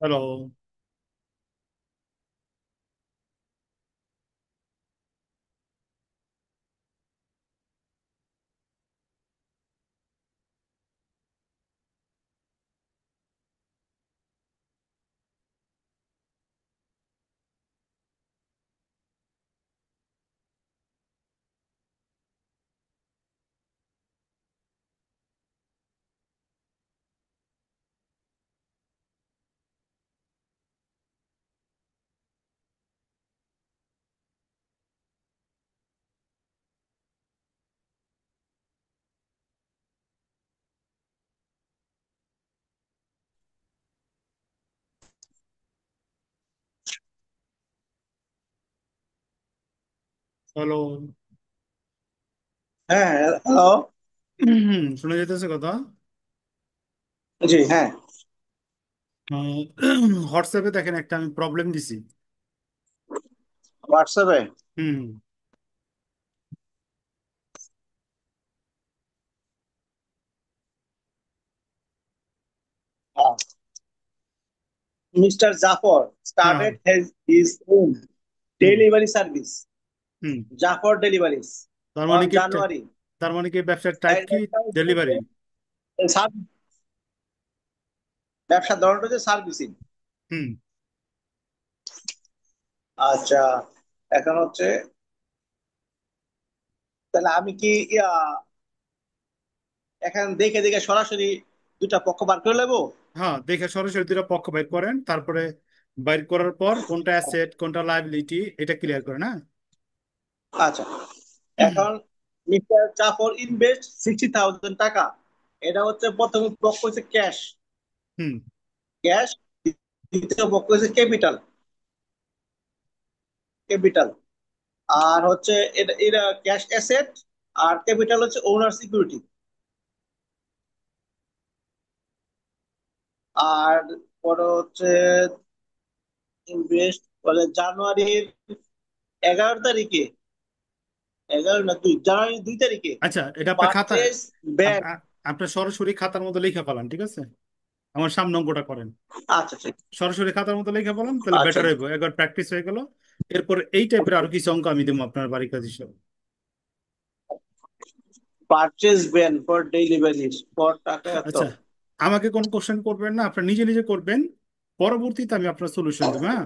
Hello. Hello. হ্যাঁ, hello. শোনা যেতেছে কথা? জি, হ্যাঁ। হোয়াটসঅ্যাপে দেখেন, একটা আমি প্রবলেম দিছি। হোয়াটসঅ্যাপে। হুম। Mr. Jafar হ্যাঁ। started his own হুম। delivery service, হুম। Jafar Deliveries, তার মানে on কি January. তার মানে কি ব্যবসার টাইপ And কি? ডেলিভারি। ব্যবসার ধরনটা হচ্ছে সার্ভিসিং। হুম। আচ্ছা, এখন হচ্ছে তাহলে আমি কি এখন দেখে দেখে সরাসরি দুটা পক্ষ বার করে নেবো? হ্যাঁ, দেখে সরাসরি দুটো পক্ষ বাইর করেন, তারপরে বাইর করার পর কোনটা অ্যাসেট কোনটা লাইবিলিটি এটা ক্লিয়ার করেন, হ্যাঁ। আচ্ছা, এখন মিস্টার জাফর ইনভেস্ট 60,000 টাকা। এটা হচ্ছে প্রথম পক্ষ হচ্ছে ক্যাশ। হুম। ক্যাশ। দ্বিতীয় পক্ষ হচ্ছে ক্যাপিটাল। ক্যাপিটাল। আর হচ্ছে এটা এটা ক্যাশ অ্যাসেট। আর ক্যাপিটাল হচ্ছে ওনার সিকিউরিটি। আর পরে হচ্ছে ইনভেস্ট বলে জানুয়ারির 11 তারিখে। জানুয়ারি 2 তারিখে আচ্ছা, এটা আপনার খাতা, পারচেজ ব্যান। আপনার সরাসরি খাতার মধ্যে লিখে ফেলান, ঠিক আছে? আমার সামনে অঙ্কটা করেন। আচ্ছা, ঠিক। সরাসরি খাতার মতো লেখা বলেন, তাহলে আচ্ছা, বেটার হইব, একবার প্র্যাকটিস হয়ে গেল। এরপর এই টাইপের আরো কিছু অঙ্ক আমি দেবো আপনার বাড়ির কাজ হিসেবে। Purchase ban for delivery for টাকা এত। আচ্ছা, আমাকে কোনো কোশ্চেন করবেন না, আপনার নিজে নিজে করবেন। পরবর্তীতে আমি আপনার সলিউশন দেবো, হ্যাঁ।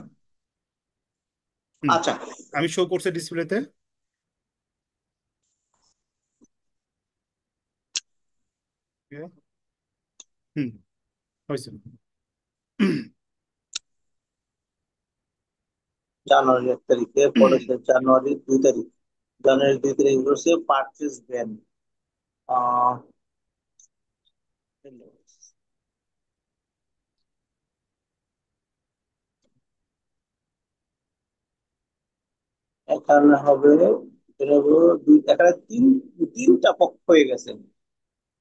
হুম। আচ্ছা, আমি শো করছি ডিসপ্লেতে। হুম। হয়েছে। জানুয়ারি 1 তারিখে পরে হচ্ছে জানুয়ারি 2 তারিখ। জানুয়ারি 2 তারিখ হচ্ছে পারচেজ ব্যান। আহ এখানে হবে, এটা হলো এখানে তিনটা পক্ষ হয়ে গেছে।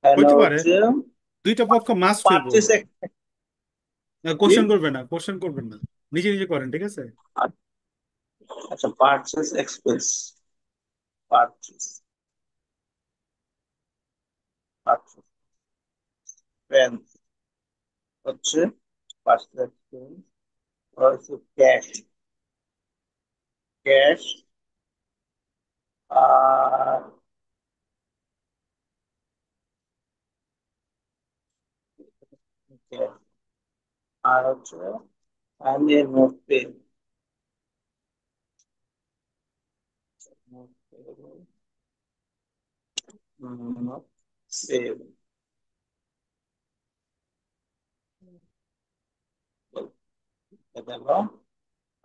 এখানে হইতে পারে। হচ্ছে দুইটা পক্ষ মাস্ট হইব। পারচেস। কোশ্চেন করবেন না, কোশ্চেন করবেন না, নিজে নিজে করেন, ঠিক আছে? আচ্ছা, purchase expense. Purchase purchase expense হচ্ছে পারচেস এক্সপেন্স হচ্ছে ক্যাশ। ক্যাশ। আর cash, আর হচ্ছে আমি note pay. Note pay, note save. গেল।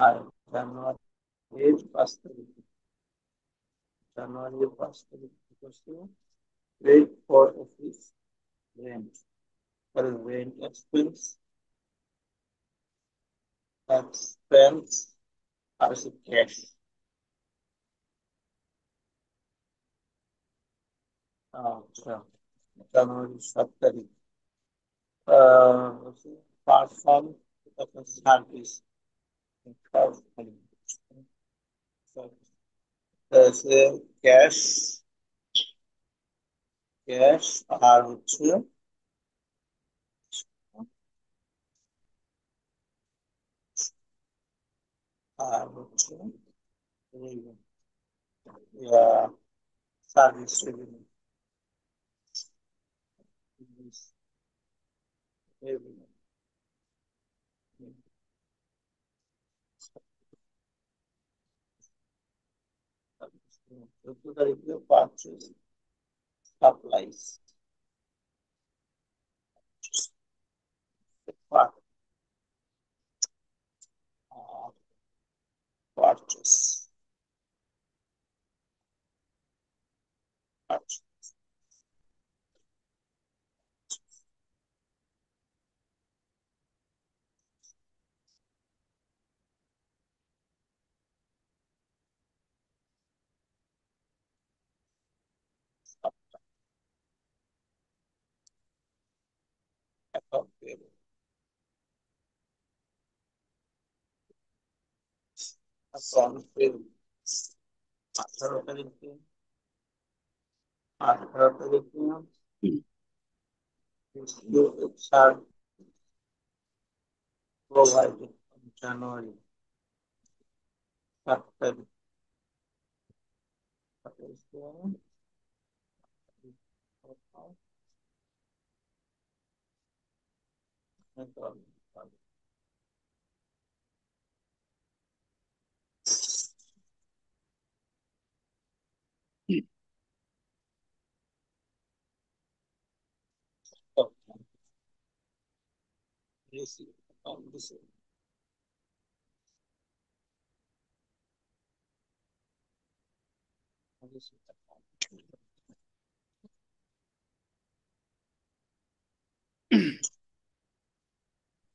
আর জানুয়ারির 5 তারিখ। জানুয়ারির 5 তারিখ করছি rent for office rent. Rent expense. Expense আর হচ্ছে ক্যাশ। আচ্ছা, জানুয়ারি 7 তারিখ হচ্ছে পার্সন সার্ভিস। ক্যাশ। ক্যাশ। আর হচ্ছে আর হচ্ছে সার্ভিস রেভিনিউ, চোদ্দ তারিখে পারচেজ সাপ্লাইস, পারচেজ অ্যাকাউন্ট, 18 তারিখে, 18 তারিখে সার প্রোভাইডেড, জানুয়ারি 7 তারিখ,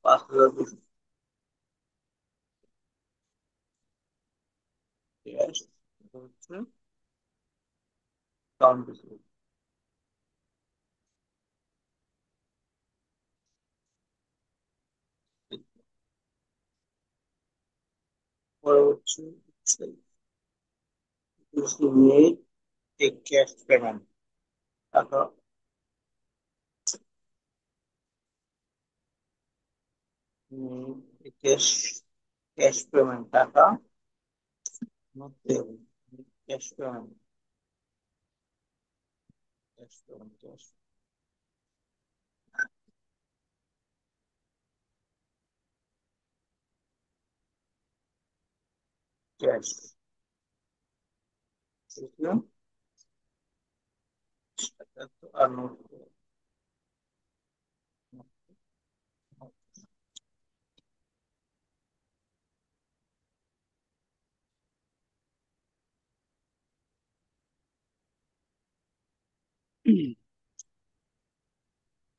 5,200 ক্যাশ হচ্ছে অ্যাকাউন্ট রিসিভ। পরে হচ্ছে made a cash payment, টাকা ক্যাশ, ক্যাশ পেমেন্ট, টাকা মধ্যে cash payment, cash payment, cash, আর নোট,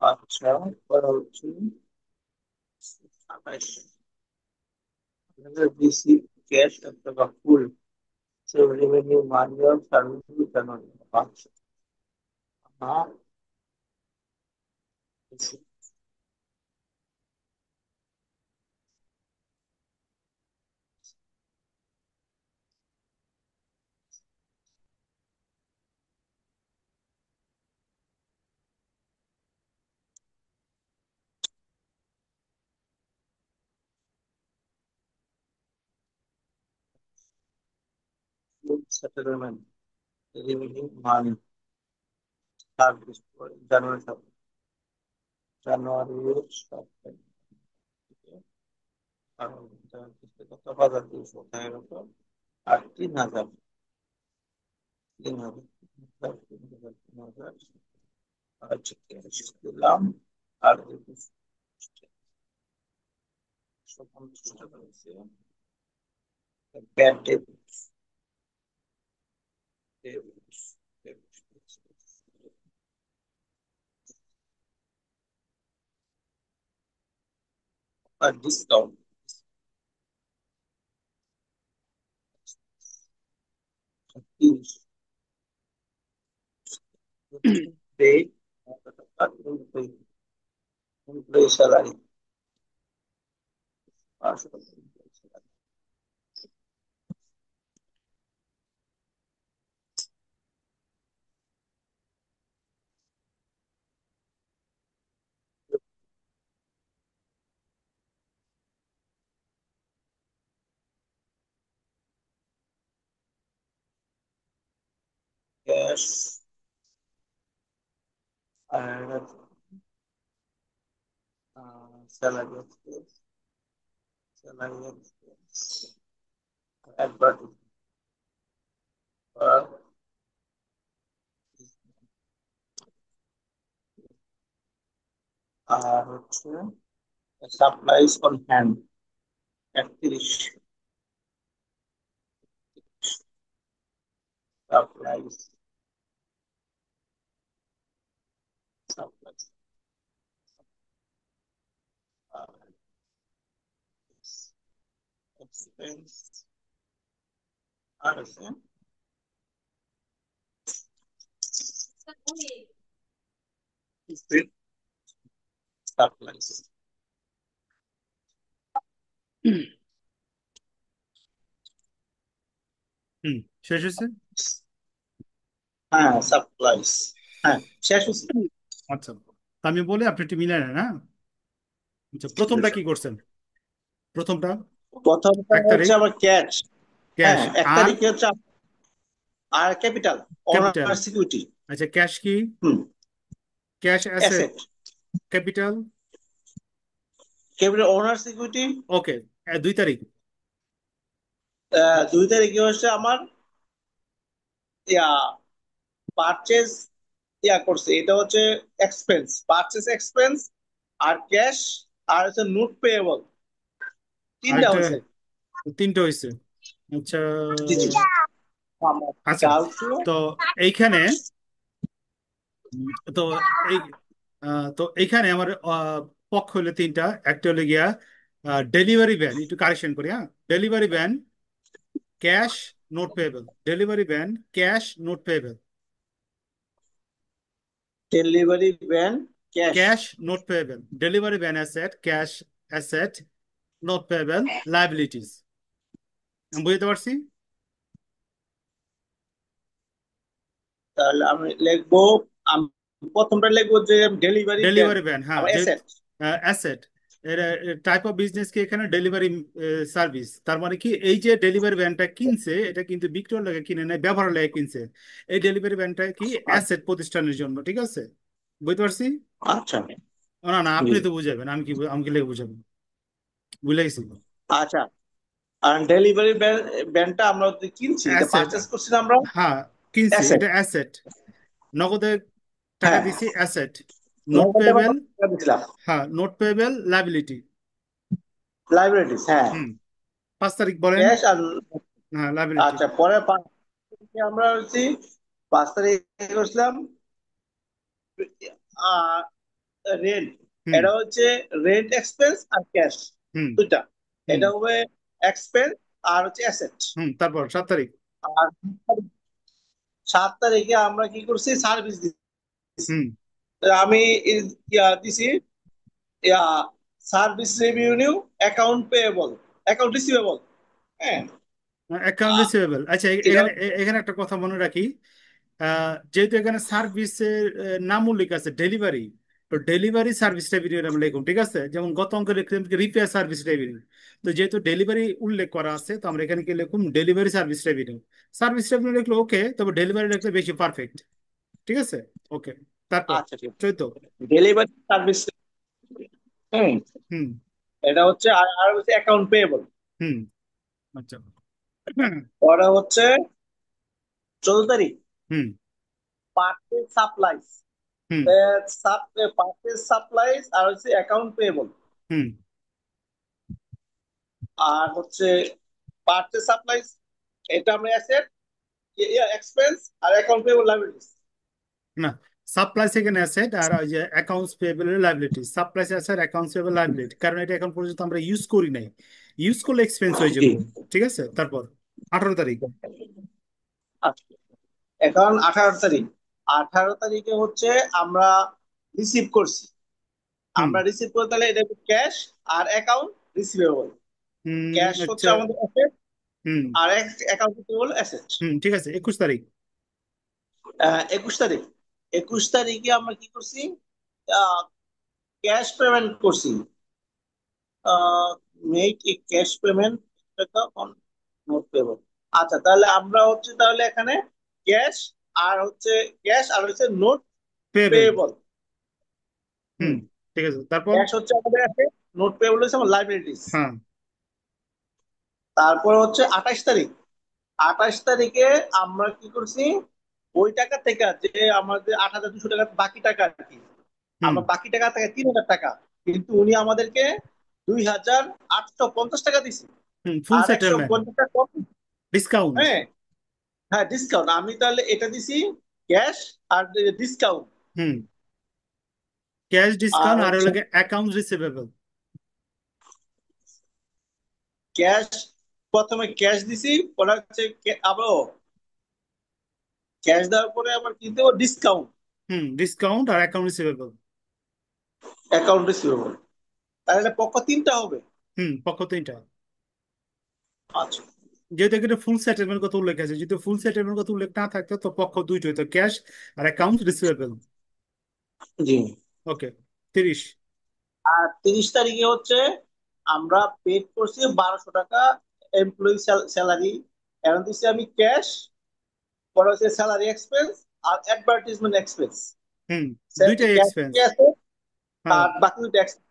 আচ্ছা। পরে হচ্ছে 27 রিসিভ ক্যাশ টাকা full revenue money or service January, আচ্ছা। হ্যাঁ, settlement revenue money service January 7, January 7 থেকে, কারণ কত বাজার 213, আর 3,000, 3,000, 3,000, 3,000, আচ্ছা ক্যাশ দিলাম। আর 250 টাকা হচ্ছে ব্যাড ডেট, আর ডিসকাউন্ট 30, পেড এমপ্লয়ি স্যালারি 500 টাকা, ক্যাশ আর salary expense, salary expense, advertisement, আর হচ্ছে supplies on hand 31, supplies, supplies expense আর আছে সাপ্লাইজ। হুম, শেষ হয়েছে। হ্যাঁ সাপ্লাইজ, হ্যাঁ শেষ হয়েছে। আচ্ছা, তা আমি বলি আপনি একটু মিলাই নেন, হ্যাঁ। আচ্ছা, প্রথমটা কি করছেন? প্রথমটা প্রথমটা 1 তারিখ হচ্ছে আমার ক্যাশ। ক্যাশ, হ্যাঁ, এক আর তারিখে হচ্ছে আর ক্যাপিটাল, ক্যাপিটাল। Owner security. আচ্ছা, ক্যাশ কি? হুম, cash asset, asset, capital. Capital owner security. Okay. 2 তারিখ 2 তারিখে হচ্ছে আমার ইয়া পারচেজ করছে, এটা হচ্ছে এক্সপেন্স, পারচেজ এক্সপেন্স আর ক্যাশ আর হচ্ছে নোট পেয়েবল, তিনটা আরেকটা, হয়েছে। 3টে হয়েছে। আচ্ছা। জি জি। আমার আচ্ছা, কালকে তো এইখানে তো এই তো এইখানে আমার পক্ষ হলো 3টা। একটা হলো গিয়া ডেলিভারি ভ্যান, একটু কারেকশন করি, হ্যাঁ। Delivery van, cash, note payable. Delivery van, cash, note payable. Delivery van, cash. Cash, note payable. Delivery van asset, cash asset, note payable, liabilities. আমি বুঝতে পারছি। তাহলে আমি লিখবো, আমি প্রথমটা লিখবো যে ডেলিভারি ভ্যান ডেলিভারি ভ্যান, হ্যাঁ, আমার যে অ্যাসেট। অ্যাসেট, এর টাইপ অফ বিজনেস কি এখানে ডেলিভারি সার্ভিস। তার মানে কি, এই যে ডেলিভারি ভ্যানটা কিনছে এটা কিন্তু বিক্রয় লাগে কিনে নেয়, ব্যবহার লাগে কিনছে। এই ডেলিভারি ভ্যানটা কি অ্যাসেট প্রতিষ্ঠানের জন্য, ঠিক আছে। বুঝতে পারছি। আচ্ছা। না না, জি। আপনি তো বুঝাবেন, আমি কি লেগে বুঝাবেন, বুঝলে গেছি। আচ্ছা, আর ডেলিভারি ভ্যানটা আমরা যে কিনছি, এটা অ্যাসেট, পারচেস করছি না আমরা, হ্যাঁ, কিনছি, অ্যাসেট। এটা অ্যাসেট। নগদে টাকা হ্যাঁ, দিছি, অ্যাসেট। নোট নগদ টাকা পেয়েবল, দিয়েছিলাম, হ্যাঁ, নোট পেয়েবল, লাইবিলিটি। লাইব্রেরিজ, হ্যাঁ, হুম, 5 তারিখ বলেন। ক্যাশ আর। হ্যাঁ, লাইবিলিটি। আচ্ছা, পরে 5 তারিখে আমরা হচ্ছি, 5 তারিখে করছিলাম রেন্ট। হুম এটা হচ্ছে রেন্ট এক্সপেন্স আর ক্যাশ, হুম দুইটা। হুম এটা হবে এক্সপেন্স আর হচ্ছে অ্যাসেট। হুম, তারপর 7 তারিখ। আর 7 তারিখে আমরা কি করছি, সার্ভিস দিচ্ছি। হুম, আমি দিছি service revenue, account payable, account receivable. হ্যাঁ, অ্যাকাউন্ট আহ, রিসিভেবল। আচ্ছা, এটা এখানে এখানে একটা কথা মনে রাখি। যেহেতু এখানে সার্ভিসের নাম উল্লেখ আছে ডেলিভারি, তো ডেলিভারি সার্ভিস রেভিনিউ আমরা লিখুন, ঠিক আছে। যেমন গত অঙ্কে লিখলাম রিপেয়ার সার্ভিস রেভিনিউ। তো যেহেতু ডেলিভারি উল্লেখ করা আছে, তো আমরা এখানে কি লিখুন, delivery service revenue. Service revenue লিখলে ওকে, তবে ডেলিভারি লিখলে বেশি পারফেক্ট, ঠিক আছে। ওকে, তারপর আচ্ছা ঠিক 14। Delivery service. হুম, হুম এটা হচ্ছে আর হচ্ছে অ্যাকাউন্ট পেয়েবল। হুম, আচ্ছা। ওরা হচ্ছে 14 তারিখ হুম পার্চেজ সাপ্লাইজ, হুম পার্চেজ সাপ্লাইজ আর হচ্ছে অ্যাকাউন্ট পেয়েবল। হুম। আর হচ্ছে পার্চেজ সাপ্লাইজ, এটা আমরা অ্যাসেট, এক্সপেন্স আর অ্যাকাউন্ট পেয়েবল লাইবিলিটিস। না, সাপ্লাই সেকেন্ড অ্যাসেট, আর ওই যে accounts payable liability. Supply asset, accounts payable liability, কারণ এটা এখন পর্যন্ত আমরা ইউজ করি নাই। ইউজ করলে এক্সপেন্স হয়ে জি। যাবো, ঠিক আছে। তারপর 18 তারিখ। আচ্ছা, এখন 18 তারিখ, 18 তারিখে হচ্ছে আমরা রিসিভ করছি। হুম আমরা রিসিভ করতে হলে এটা ক্যাশ আর অ্যাকাউন্ট রিসিভেবল। ক্যাশ হচ্ছে আচ্ছা। আমাদের অ্যাসেট হুম আর অ্যাকাউন্ট রিসিভেবল অ্যাসেট। হুম, ঠিক আছে। 21 তারিখ। 21 তারিখ, 21 তারিখে আমরা কি করছি, ক্যাশ পেমেন্ট করছি, make a cash payment on note payable. আচ্ছা, তাহলে আমরা হচ্ছে তাহলে এখানে ক্যাশ আর হচ্ছে ক্যাশ, আর হচ্ছে নোট পেয়েবল। পেয়েবল। হুম, হুম। ঠিক আছে, তারপর? ক্যাশ হচ্ছে আমাদের আছে, নোট পেয়েবল হচ্ছে আমার লাইবিলিটিস। হ্যাঁ। তারপর হচ্ছে 28 তারিখ, 28 তারিখে আমরা কি করছি, ওই টাকা থেকে যে আমাদের 8,200 টাকা বাকি টাকা আর কি, হুম আমরা বাকি টাকা থেকে 3,000 টাকা, কিন্তু উনি আমাদেরকে 2,850 টাকা দিছি। হুম, ফুল আর একশো সেটেলমেন্ট, পঞ্চাশ টাকা কম। ডিসকাউন্ট। হ্যাঁ, হ্যাঁ ডিসকাউন্ট, আমি তাহলে এটা দিছি ক্যাশ আর ডিসকাউন্ট। হুম, ক্যাশ আর ডিসকাউন্ট আর হচ্ছে হলো অ্যাকাউন্ট রিসিভেবল। ক্যাশ, প্রথমে ক্যাশ দিছি, পরে হচ্ছে আবার ক্যাশ দেওয়ার পরে আবার কি দেবো, ডিসকাউন্ট, হুম, ডিসকাউন্ট আর অ্যাকাউন্ট রিসিভেবল। Account receivable. তাহলে পক্ষ তিনটা হবে। হুম, পক্ষ তিনটা। আচ্ছা। যেহেতু এখানে ফুল সেটেলমেন্ট কথা উল্লেখ আছে, যদি ফুল সেটেলমেন্ট কথা উল্লেখ না থাকতো তো পক্ষ দুইটাই তো, ক্যাশ আর অ্যাকাউন্ট রিসিভেবল। জি। ওকে, 30। আর 30 তারিখে হচ্ছে আমরা পেড করছি 1200 টাকা এমপ্লয়ি স্যালারি, এখন দিচ্ছি আমি ক্যাশ, পরে হচ্ছে স্যালারি এক্সপেন্স আর অ্যাডভার্টিজমেন্ট এক্সপেন্স। হুম, দুইটাই ক্যাশ এক্সপেন্স। কি আছে, হ্যাঁ। আর বাকি দুটো expense।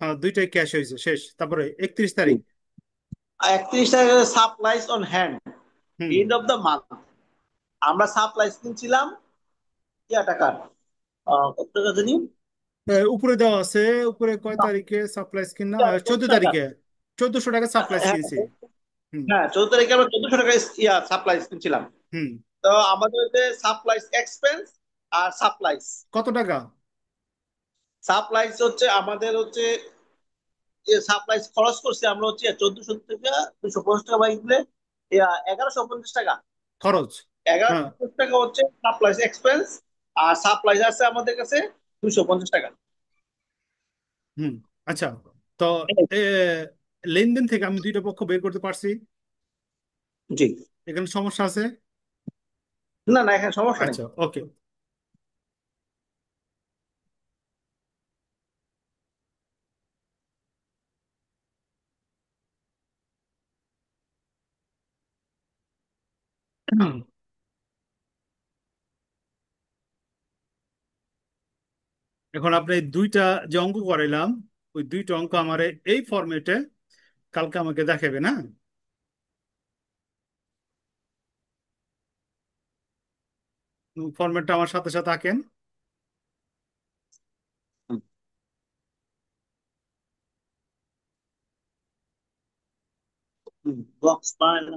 হ্যাঁ, দুইটাই ক্যাশ হয়েছে, শেষ। তারপরে 31 তারিখ। আর 31 তারিখে supplies on hand, hmm. End of the month. আমরা সাপ্লাইজ কিনছিলাম ইয়া টাকার, কত টাকা জানি, উপরে দেওয়া আছে, উপরে কয় তারিখে সাপ্লাই কিনা, 14 টাকা। তারিখে 1400 টাকা সাপ্লাই হ্যাঁ, কিনছি। হুম। হ্যাঁ 14 তারিখে আমরা 1400 টাকা ইয়া সাপ্লাইজ কিনছিলাম। হুম। তো আমাদের যে সাপ্লাইজ এক্সপেন্স আর সাপ্লাইজ, কত টাকা? সাপ্লাইজ হচ্ছে আমাদের হচ্ছে সাপ্লাইজ খরচ করছি আমরা হচ্ছে 1400 থেকে 250 টাকা বাইক দিলে 1150 টাকা। খরচ। এগারোশো হ্যাঁ। পঞ্চাশ টাকা হচ্ছে সাপ্লাইজ এক্সপেন্স, আর সাপ্লাইজ আছে আমাদের কাছে 250 টাকা। হুম। আচ্ছা, তো এ, লেনদেন থেকে আমি দুইটা পক্ষ বের করতে পারছি। জি। এখানে সমস্যা আছে? না না, এখানে সমস্যা নেই। আচ্ছা, ওকে। এখন আপনি দুইটা যে অঙ্ক করাইলাম, ওই দুইটা অঙ্ক আমার এই ফরম্যাটে কালকে আমাকে দেখাবে না? ফরম্যাটটা আমার সাথে সাথে আঁকেন। বক্স পায় না।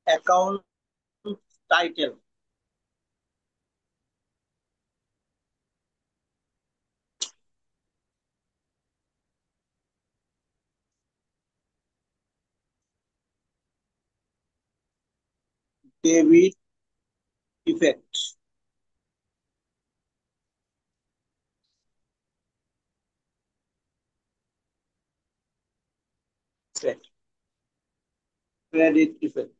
Account title, debit effect, credit effect,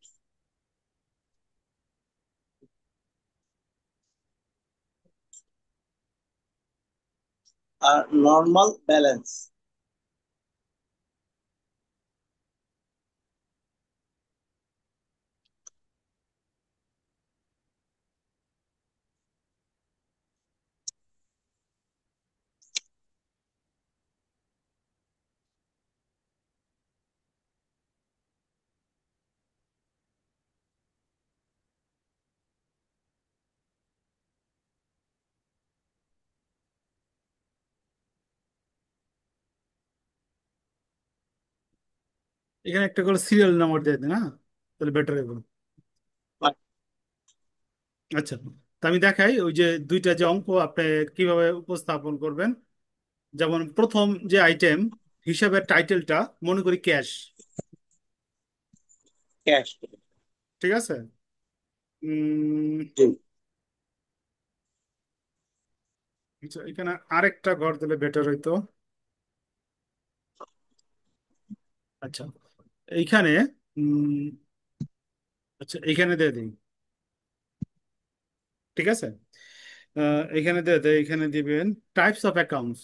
আর নর্মাল ব্যালেন্স। এখানে একটা করে সিরিয়াল নাম্বার দিয়ে দেন, না তাহলে বেটার হবে। আচ্ছা, তো আমি দেখাই ওই যে দুইটা যে অঙ্ক আপনি কিভাবে উপস্থাপন করবেন। যেমন প্রথম যে আইটেম, হিসাবের টাইটেলটা মনে করি ক্যাশ। ক্যাশ। ঠিক আছে। উম, জি। আচ্ছা, এখানে আরেকটা ঘর দিলে বেটার হইতো। আচ্ছা, এইখানে উম, আচ্ছা এইখানে দিয়ে দিই। ঠিক আছে। এখানে দিয়ে দেয়, এখানে দিবেন types of accounts.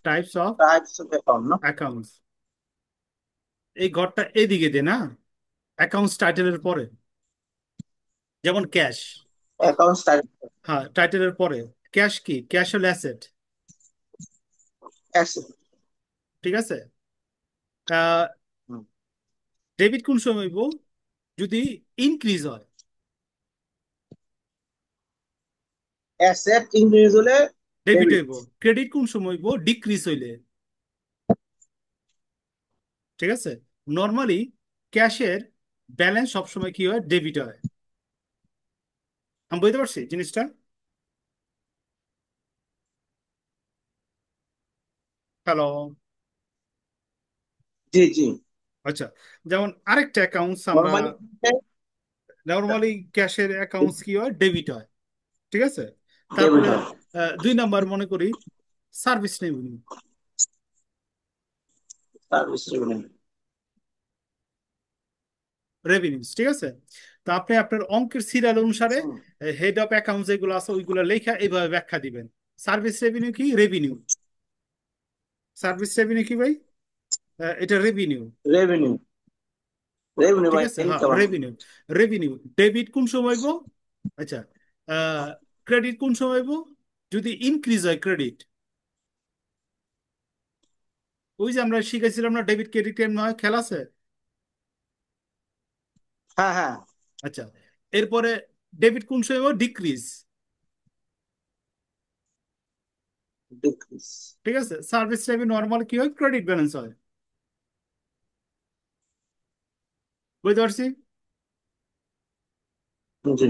Types of types of account না? অ্যাকাউন্টস, এই ঘরটা এইদিকে দে না, অ্যাকাউন্টস টাইটেলের পরে। যেমন ক্যাশ। Account type. হ্যাঁ, টাইটেলের পরে। ক্যাশ কি? ক্যাশ হল অ্যাসেট। অ্যাসেট। ঠিক আছে। ডেবিট কোন সময় হইব? যদি ইনক্রিজ হয়। অ্যাসেট ইনক্রিজ হলে ডেবিট ডেবিট। হইব। ক্রেডিট কোন সময় হইব? ডিক্রিজ হইলে। ঠিক আছে। নর্মালি ক্যাশের ব্যালেন্স সবসময় কি হয়? ডেবিট হয়। আমি বুঝতে পারছি জিনিসটা। হ্যালো। জি জি। আচ্ছা, যেমন আরেকটা অ্যাকাউন্টস আমরা, নরমালি নর্মালি ক্যাশের অ্যাকাউন্টস কি হয়? ডেবিট হয়। ঠিক আছে। ডেবিট তারপরে হয়। 2 নাম্বার মনে করি service revenue. Service revenue. Revenues. ঠিক আছে। তো আপনি আপনার অঙ্কের সিরিয়াল অনুসারে হেড অফ অ্যাকাউন্টস যেগুলো আছে ওইগুলো লেখা এইভাবে ব্যাখ্যা দিবেন। সার্ভিস রেভিনিউ কি? রেভিনিউ। সার্ভিস রেভিনিউ কি ভাই? এটা রেভিনিউ। রেভিনিউ। রেভিনিউ ঠিক মানে আছে। হ্যাঁ, ইনকাম। রেভিনিউ। রেভিনিউ। ডেবিট কোন সময় গো? আচ্ছা, ক্রেডিট কোন সময় গো? যদি ইনক্রিজ হয় ক্রেডিট। ওই যে আমরা শিখেছিলাম না, ডেবিট ক্রেডিট কেমন হয়, খেলা আছে। হ্যাঁ হ্যাঁ। আচ্ছা, এরপরে ডেবিট কোন সময় গো? ডিক্রিজ। ডিক্রিজ। ঠিক আছে। সার্ভিস রেভিনিউ নর্মাল কি হয়? ক্রেডিট ব্যালেন্স হয়। বুঝতে পারছি। জি।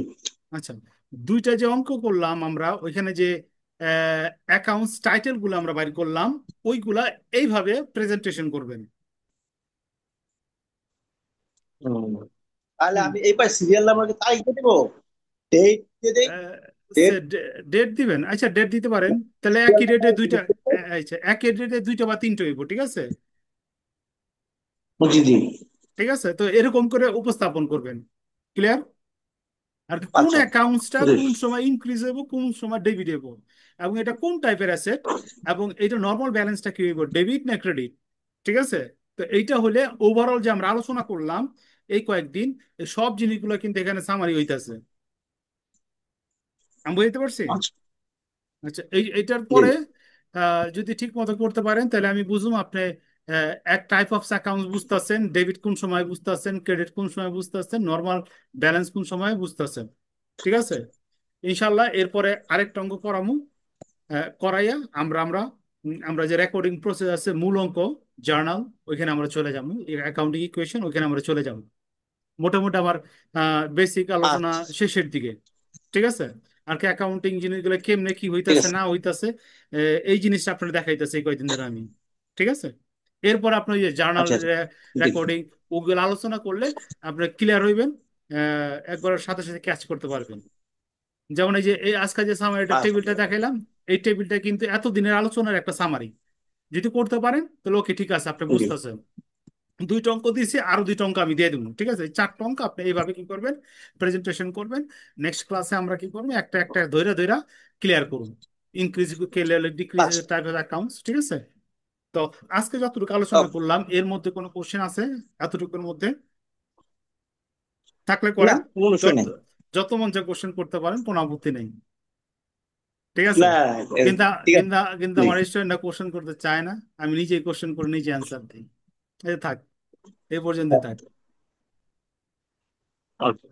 আচ্ছা, দুইটা যে অঙ্ক করলাম আমরা, ওইখানে যে অ্যাকাউন্টস টাইটেল গুলো আমরা বাইর করলাম, ওইগুলা এইভাবে প্রেজেন্টেশন করবেন। হুম। তাহলে হুম। আমি এই পাই সিরিয়াল নাম্বার তারিখ দিয়ে দেবো, ডেট দিয়ে দেই। ডেট। ডেট দিবেন? আচ্ছা, ডেট দিতে পারেন। তাহলে সিরিয়াল একই ডেটে নাম্বার। দুইটা। আচ্ছা, একই ডেটে দুইটা বা তিনটা হইব। ঠিক আছে। জি জি। ঠিক আছে, তো এরকম করে উপস্থাপন করবেন। ক্লিয়ার? আর কি, কোন আচ্ছা। অ্যাকাউন্টসটা জি। কোন সময় ইনক্রিজ হইব, কোন সময় ডেবিট হইব, এবং এটা কোন টাইপের অ্যাসেট, এবং এটা নর্মাল ব্যালেন্সটা কি হইব, ডেবিট না ক্রেডিট। ঠিক আছে। তো এইটা হলে ওভারঅল যে আমরা আলোচনা করলাম এই কয়েকদিন, এই সব জিনিসগুলো কিন্তু এখানে সামারি হইতাছে। আমি বুঝতে পারছি। আচ্ছা। আচ্ছা, এইটার জি। পরে যদি ঠিক মতো করতে পারেন তাহলে আমি বুঝুম আপনি এক টাইপ অফ অ্যাকাউন্ট বুঝতেছেন, ডেবিট কোন সময় বুঝতেছেন, ক্রেডিট কোন সময় বুঝতেছেন, নর্মাল ব্যালেন্স কোন সময় বুঝতেছেন। ঠিক আছে। ইনশাল্লাহ এরপরে আরেকটা অঙ্ক করামু। করাইয়া আমরা আমরা আমরা যে রেকর্ডিং প্রসেস আছে, মূল অঙ্ক, জার্নাল, ওইখানে আমরা চলে যাবো। অ্যাকাউন্টিং ইকুয়েশন ওইখানে আমরা চলে যাবো। মোটামুটি আমার বেসিক আলোচনা আচ্ছা। শেষের দিকে। ঠিক আছে। আর কি অ্যাকাউন্টিং জিনিসগুলো কেমনে কি ঠিক হইতাছে আছে। না হইতাছে, এই জিনিসটা আপনার দেখাইতেছে এই কয়দিন ধরে আমি। ঠিক আছে। এরপর আপনি ওই যে জার্নাল আচ্ছা আচ্ছা। জি। রেকর্ডিং ওগুলো আলোচনা করলে আপনি ক্লিয়ার হইবেন। একবার সাথে সাথে ক্যাচ করতে পারবেন। যেমন এই যে এই আজকে যে সামারিটা টেবিলটা আচ্ছা। দেখাইলাম, এই টেবিলটা কিন্তু এতদিনের আলোচনার একটা সামারি। যদি করতে পারেন তাহলে ওকে, ঠিক আছে, আপনি জি। বুঝতেছেন। 2টা অঙ্ক দিয়েছি, আরো 2টা অঙ্ক আমি দিয়ে দেবো। ঠিক আছে, এই 4টা অঙ্ক আপনি এইভাবে কি করবেন? প্রেজেন্টেশন করবেন। নেক্সট ক্লাসে আমরা কি করবো? একটা একটা ধৈরা ধৈরা ক্লিয়ার করুন। ইনক্রিজ, ডিক্রিজ আচ্ছা। Type of accounts. ঠিক আছে। তো আজকে যতটুকু আলোচনা ওকে। করলাম এর মধ্যে কোনো কোশ্চেন আছে? এতটুকুর মধ্যে থাকলে না, করেন। কোনো বিষয় যত নেই। যত মন যা কোশ্চেন করতে পারেন, কোনো আপত্তি নেই। ঠিক আছে। না, কিন্তু ঠিক আছে। কিন্তু কিন্তু জি। আমার স্টুডেন্টরা কোশ্চেন করতে চায় না। আমি নিজেই কোশ্চেন করে নিজে অ্যান্সার দিই। এই থাক, এই পর্যন্ত থাক। ওকে।